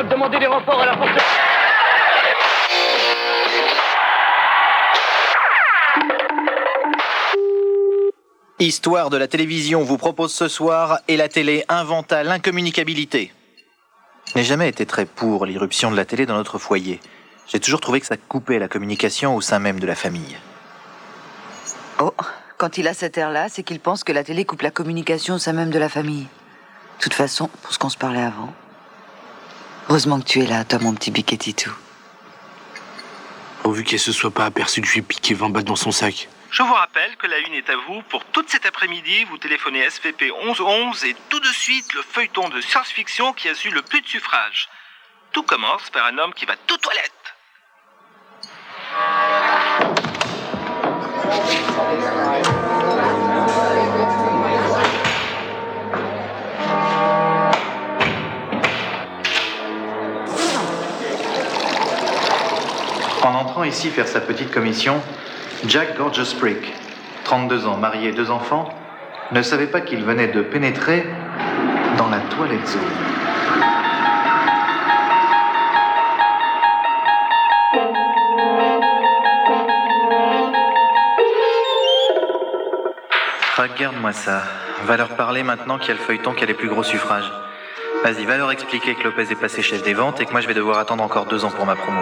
l'immeuble, demandez des renforts à la porte. Histoire de la télévision vous propose ce soir et la télé inventa l'incommunicabilité. Je n'ai jamais été très pour l'irruption de la télé dans notre foyer. J'ai toujours trouvé que ça coupait la communication au sein même de la famille. Oh, quand il a cet air-là, c'est qu'il pense que la télé coupe la communication au sein même de la famille. De toute façon, pour ce qu'on se parlait avant. Heureusement que tu es là, toi mon petit biquetitou. Pourvu qu'elle se soit pas aperçue que je lui ai piqué 20 balles dans son sac. Je vous rappelle que la une est à vous. Pour toute cet après-midi, vous téléphonez SVP 1111 et tout de suite le feuilleton de science-fiction qui a su le plus de suffrages. Tout commence par un homme qui va tout toilette. En entrant ici faire sa petite commission, Jack Gorgeous Brick, 32 ans, marié, 2 enfants, ne savait pas qu'il venait de pénétrer dans la toilette zone. Regarde-moi ça. Va leur parler maintenant qu'il y a le feuilleton qui a les plus gros suffrages. Vas-y, va leur expliquer que Lopez est passé chef des ventes et que moi je vais devoir attendre encore 2 ans pour ma promo.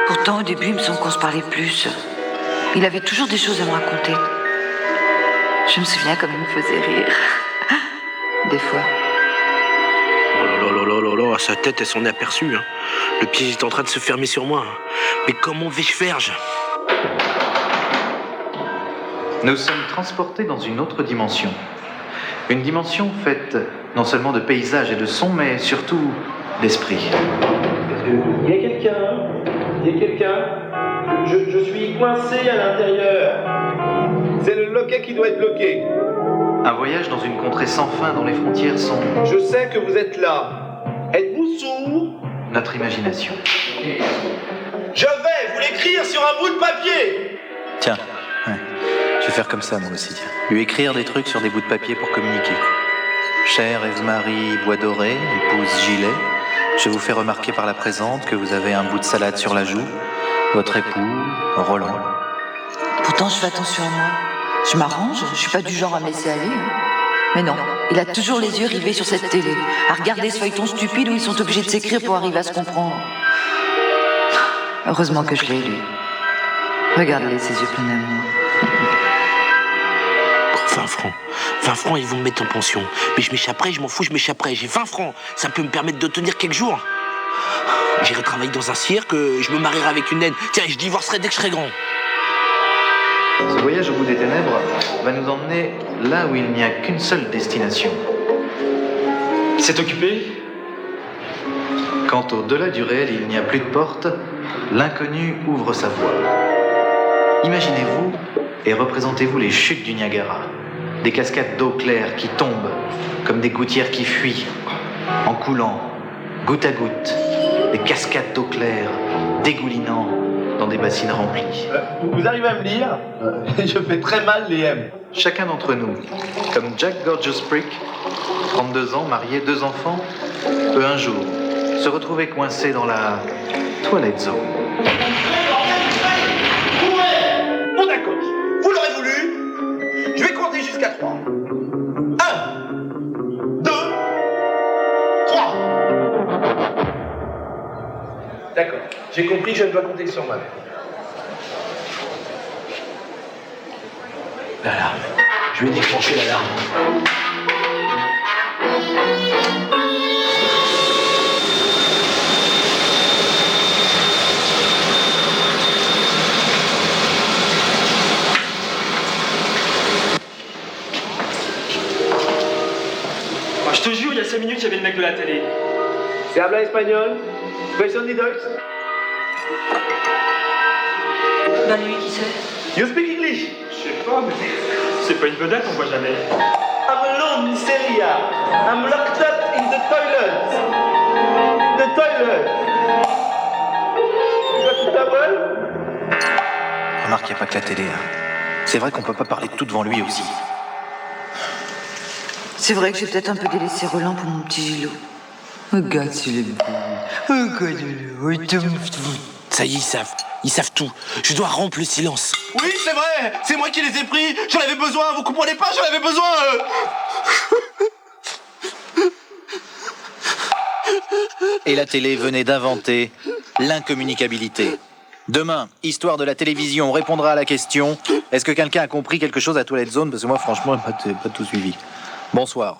Pourtant, au début, il me semble qu'on se parlait plus. Il avait toujours des choses à me raconter. Je me souviens comme il me faisait rire. Des fois. Oh là, sa tête, elle s'en est aperçue. Hein. Le piège est en train de se fermer sur moi. Mais comment vais-je faire Nous sommes transportés dans une autre dimension. Une dimension faite non seulement de paysages et de sons, mais surtout d'esprit. Il y a quelqu'un. Je suis coincé à l'intérieur. C'est le loquet qui doit être bloqué. Un voyage dans une contrée sans fin dont les frontières sont Je sais que vous êtes là. Êtes-vous sourd? notre imagination. Je vais vous l'écrire sur un bout de papier. Tiens, ouais. Je vais faire comme ça moi aussi. Tiens. Lui écrire des trucs sur des bouts de papier pour communiquer. Chère Ève-Marie Bois Doré, épouse Gilet, je vous fais remarquer par la présente que vous avez un bout de salade sur la joue. Votre époux, Roland. Pourtant, je fais attention à moi. Je m'arrange, je suis pas du genre à me laisser aller. Mais non, il a toujours les yeux rivés sur cette télé, à regarder ce feuilleton stupide où ils sont obligés de s'écrire pour arriver à se comprendre. Heureusement que je l'ai, lui. Regarde-les, ses yeux pleins d'amour. 20 francs. 20 francs, ils vont me mettre en pension. Mais je m'échapperai, je m'en fous, je m'échapperai. J'ai 20 francs. Ça peut me permettre de tenir quelques jours. J'irai travailler dans un cirque, je me marierai avec une naine. Tiens, je divorcerai dès que je serai grand. Ce voyage au bout des ténèbres va nous emmener là où il n'y a qu'une seule destination. C'est occupé? Quand au-delà du réel il n'y a plus de porte, l'inconnu ouvre sa voie. Imaginez-vous et représentez-vous les chutes du Niagara. Des cascades d'eau claire qui tombent comme des gouttières qui fuient, en coulant, goutte à goutte. Des cascades d'eau claire dégoulinant dans des bassines remplies. Vous arrivez à me lire? Je fais très mal les M. Chacun d'entre nous, comme Jack Gorgeous Brick, 32 ans, marié, 2 enfants, peut un jour se retrouver coincé dans la toilette zone. Bon d'accord, vous l'aurez voulu. Je vais compter jusqu'à 3. 1, 2, 3. D'accord, j'ai compris, je ne dois compter sur moi-même. L'alarme. Je vais déclencher l'alarme. Je te jure, il y a 5 minutes, il y avait le mec de la télé. C'est habla espagnol? Question de Docs? Bah lui, qui c'est? You speak English? Je sais pas, mais c'est pas une vedette, on voit jamais. I'm alone in Syria. I'm locked up in the toilet. The toilet. You got the towel? Remarque, il n'y a pas que la télé. Hein. C'est vrai qu'on peut pas parler de tout devant lui aussi. C'est vrai que j'ai peut-être un peu délaissé Roland pour mon petit Gilot. Regarde s'il est beau. Regarde-le. Ça y est, ils savent tout. Je dois rompre le silence. Oui, c'est vrai. C'est moi qui les ai pris. J'en avais besoin. Vous comprenez pas, j'en avais besoin. Et la télé venait d'inventer l'incommunicabilité. Demain, histoire de la télévision, on répondra à la question: est-ce que quelqu'un a compris quelque chose à Twilight Zone? Parce que moi, franchement, j'ai pas tout suivi. Bonsoir.